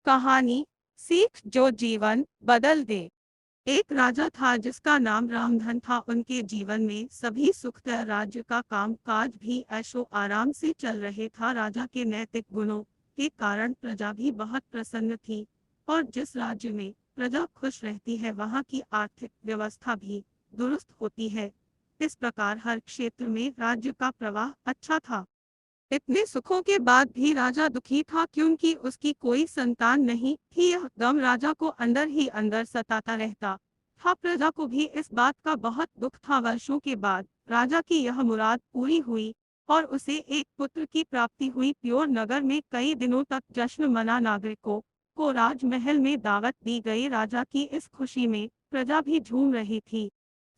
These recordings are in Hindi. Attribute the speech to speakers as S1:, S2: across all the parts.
S1: कहानी सीख जो जीवन बदल दे। एक राजा था जिसका नाम रामधन था। उनके जीवन में सभी सुख था। राज्य का काम काज भी ऐशो आराम से चल रहे था। राजा के नैतिक गुणों के कारण प्रजा भी बहुत प्रसन्न थी और जिस राज्य में प्रजा खुश रहती है वहां की आर्थिक व्यवस्था भी दुरुस्त होती है। इस प्रकार हर क्षेत्र में राज्य का प्रवाह अच्छा था। इतने सुखों के बाद भी राजा दुखी था क्योंकि उसकी कोई संतान नहीं थी। यह गम राजा को अंदर ही अंदर सताता रहता था। प्रजा को भी इस बात का बहुत दुख था। वर्षों के बाद राजा की यह मुराद पूरी हुई और उसे एक पुत्र की प्राप्ति हुई। प्योर नगर में कई दिनों तक जश्न मना। नागरिकों को राजमहल में दावत दी गई। राजा की इस खुशी में प्रजा भी झूम रही थी।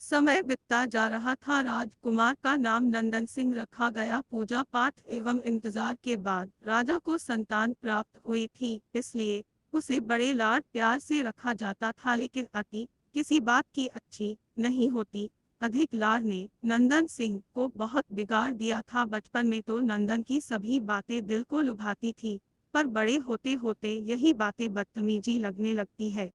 S1: समय बीतता जा रहा था। राजकुमार का नाम नंदन सिंह रखा गया। पूजा पाठ एवं इंतजार के बाद राजा को संतान प्राप्त हुई थी, इसलिए उसे बड़े लाड प्यार से रखा जाता था। लेकिन अति किसी बात की अच्छी नहीं होती। अधिक लाड ने नंदन सिंह को बहुत बिगाड़ दिया था। बचपन में तो नंदन की सभी बातें दिल को लुभाती थी, पर बड़े होते होते यही बातें बदतमीजी लगने लगती है।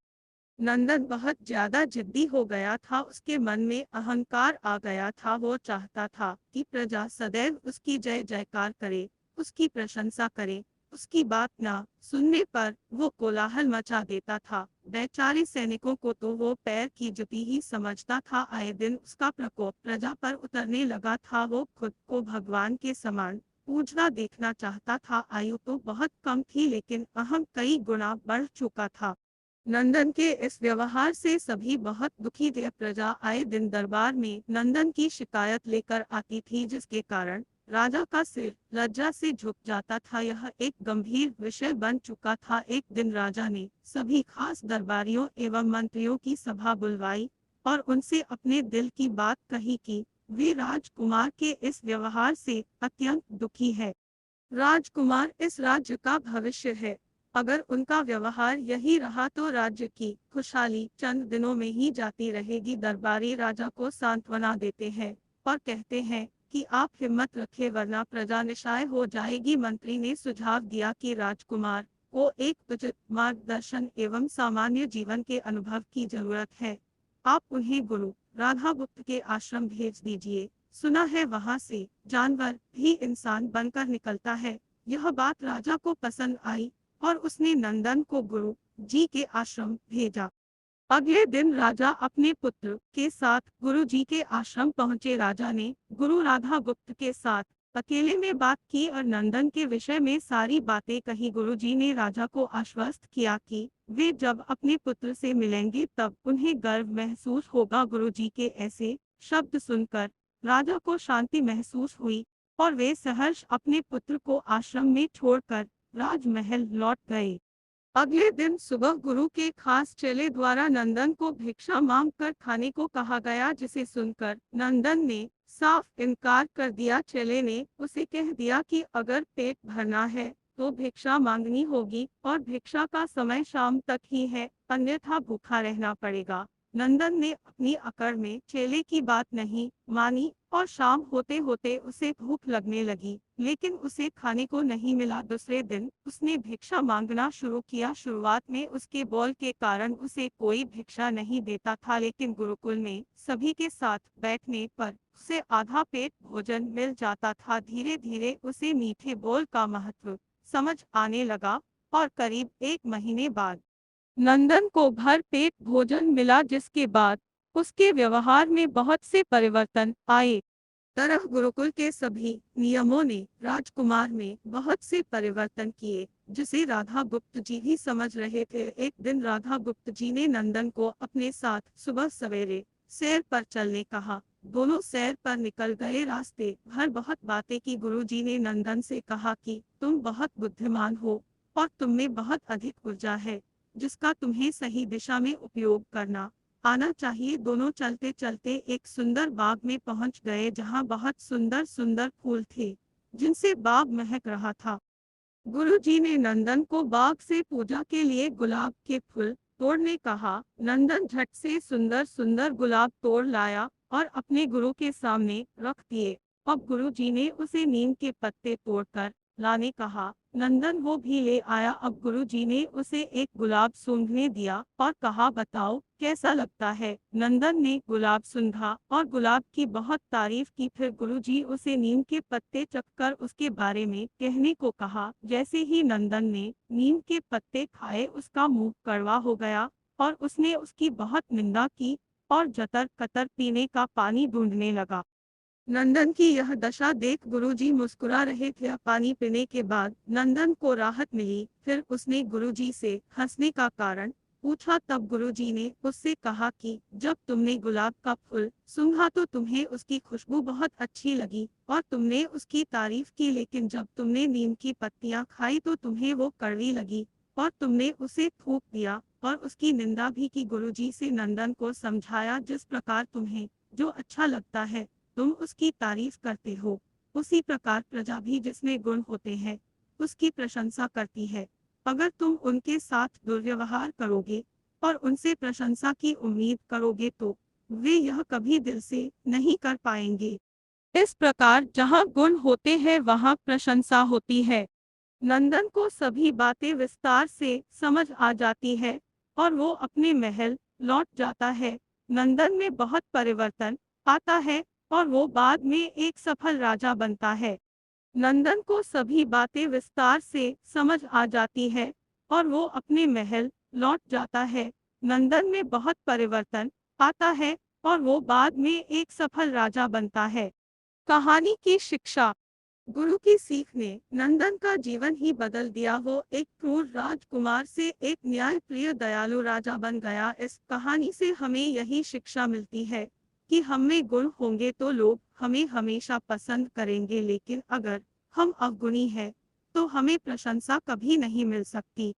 S1: नंदन बहुत ज्यादा जिद्दी हो गया था। उसके मन में अहंकार आ गया था। वो चाहता था कि प्रजा सदैव उसकी जय जयकार करे, उसकी प्रशंसा करे। उसकी बात ना सुनने पर वो कोलाहल मचा देता था। बेचारे सैनिकों को तो वो पैर की जुती ही समझता था। आए दिन उसका प्रकोप प्रजा पर उतरने लगा था। वो खुद को भगवान के समान पूजना देखना चाहता था। आयु तो बहुत कम थी लेकिन अहम कई गुना बढ़ चुका था। नंदन के इस व्यवहार से सभी बहुत दुखी थे। प्रजा आए दिन दरबार में नंदन की शिकायत लेकर आती थी, जिसके कारण राजा का सिर लज्जा से झुक जाता था। यह एक गंभीर विषय बन चुका था। एक दिन राजा ने सभी खास दरबारियों एवं मंत्रियों की सभा बुलवाई और उनसे अपने दिल की बात कही कि वे राजकुमार के इस व्यवहार से अत्यंत दुखी है। राजकुमार इस राज्य का भविष्य है। अगर उनका व्यवहार यही रहा तो राज्य की खुशहाली चंद दिनों में ही जाती रहेगी। दरबारी राजा को सांत्वना देते हैं और कहते हैं कि आप हिम्मत रखें वरना प्रजा निशाय हो जाएगी। मंत्री ने सुझाव दिया कि राजकुमार को एक उचित मार्गदर्शन एवं सामान्य जीवन के अनुभव की जरूरत है। आप उन्हें गुरु राधा गुप्त के आश्रम भेज दीजिए। सुना है वहां से जानवर भी इंसान बनकर निकलता है। यह बात राजा को पसंद आई और उसने नंदन को गुरु जी के आश्रम भेजा। अगले दिन राजा अपने पुत्र के साथ गुरु जी के आश्रम पहुंचे। राजा ने गुरु राधा गुप्त के साथ अकेले में बात की और नंदन के विषय में सारी बातें कही। गुरु जी ने राजा को आश्वस्त किया कि वे जब अपने पुत्र से मिलेंगे तब उन्हें गर्व महसूस होगा। गुरु जी के ऐसे शब्द सुनकर राजा को शांति महसूस हुई और वे सहर्ष अपने पुत्र को आश्रम में छोड़कर राजमहल लौट गए। अगले दिन सुबह गुरु के खास चेले द्वारा नंदन को भिक्षा मांग कर खाने को कहा गया, जिसे सुनकर नंदन ने साफ इनकार कर दिया। चेले ने उसे कह दिया कि अगर पेट भरना है तो भिक्षा मांगनी होगी और भिक्षा का समय शाम तक ही है, अन्यथा भूखा रहना पड़ेगा। नंदन ने अपनी अकड़ में चेले की बात नहीं मानी और शाम होते होते उसे भूख लगने लगी, लेकिन उसे खाने को नहीं मिला। दूसरे दिन उसने भिक्षा मांगना शुरू किया। शुरुआत में उसके बोल के कारण उसे कोई भिक्षा नहीं देता था, लेकिन गुरुकुल में सभी के साथ बैठने पर उसे आधा पेट भोजन मिल जाता था। धीरे धीरे उसे मीठे बोल का महत्व समझ आने लगा और करीब 1 महीने बाद नंदन को भर पेट भोजन मिला, जिसके बाद उसके व्यवहार में बहुत से परिवर्तन आए। तरह गुरुकुल के सभी नियमों ने राजकुमार में बहुत से परिवर्तन किए, जिसे राधा गुप्त जी भी समझ रहे थे। एक दिन राधा गुप्त जी ने नंदन को अपने साथ सुबह सवेरे सैर पर चलने कहा। दोनों सैर पर निकल गए। रास्ते भर बहुत बातें की। गुरु जी ने नंदन से कहा कि तुम बहुत बुद्धिमान हो और तुम में बहुत अधिक ऊर्जा है, जिसका तुम्हें सही दिशा में उपयोग करना आना चाहिए। दोनों चलते चलते एक सुंदर बाग में पहुंच गए, जहां बहुत सुंदर सुंदर फूल थे, जिनसे बाग महक रहा था। गुरुजी ने नंदन को बाग से पूजा के लिए गुलाब के फूल तोड़ने कहा। नंदन झट से सुंदर सुंदर गुलाब तोड़ लाया और अपने गुरु के सामने रख दिए। अब गुरुजी ने उसे नीम के पत्ते तोड़कर लाने कहा। नंदन वो भी ले आया। अब गुरुजी ने उसे एक गुलाब सूंघने दिया और कहा, बताओ कैसा लगता है। नंदन ने गुलाब सूंघा और गुलाब की बहुत तारीफ की। फिर गुरुजी उसे नीम के पत्ते चखकर उसके बारे में कहने को कहा। जैसे ही नंदन ने नीम के पत्ते खाए उसका मुंह कड़वा हो गया और उसने उसकी बहुत निंदा की और जतर कतर पीने का पानी ढूंढने लगा। नंदन की यह दशा देख गुरुजी मुस्कुरा रहे थे। पानी पीने के बाद नंदन को राहत मिली। फिर उसने गुरुजी से हंसने का कारण पूछा। तब गुरुजी ने उससे कहा कि जब तुमने गुलाब का फूल सूंघा तो तुम्हें उसकी खुशबू बहुत अच्छी लगी और तुमने उसकी तारीफ की, लेकिन जब तुमने नीम की पत्तियां खाई तो तुम्हें वो कड़वी लगी और तुमने उसे थूक दिया और उसकी निंदा भी की। गुरुजी से नंदन को समझाया, जिस प्रकार तुम्हें जो अच्छा लगता है तुम उसकी तारीफ करते हो, उसी प्रकार प्रजा भी जिसमें गुण होते हैं उसकी प्रशंसा करती है। अगर तुम उनके साथ दुर्व्यवहार करोगे और उनसे प्रशंसा की उम्मीद करोगे तो वे यह कभी दिल से नहीं कर पाएंगे। इस प्रकार जहाँ गुण होते हैं वहाँ प्रशंसा होती है। नंदन को सभी बातें विस्तार से समझ आ जाती है और वो अपने महल लौट जाता है। नंदन में बहुत परिवर्तन आता है और वो बाद में एक सफल राजा बनता है। नंदन को सभी बातें विस्तार से समझ आ जाती है और वो अपने महल लौट जाता है। नंदन में बहुत परिवर्तन आता है और वो बाद में एक सफल राजा बनता है। कहानी की शिक्षा। गुरु की सीख ने नंदन का जीवन ही बदल दिया। वो एक क्रूर राजकुमार से एक न्यायप्रिय दयालु राजा बन गया। इस कहानी से हमें यही शिक्षा मिलती है कि हम में गुण होंगे तो लोग हमें हमेशा पसंद करेंगे, लेकिन अगर हम अवगुणी हैं तो हमें प्रशंसा कभी नहीं मिल सकती।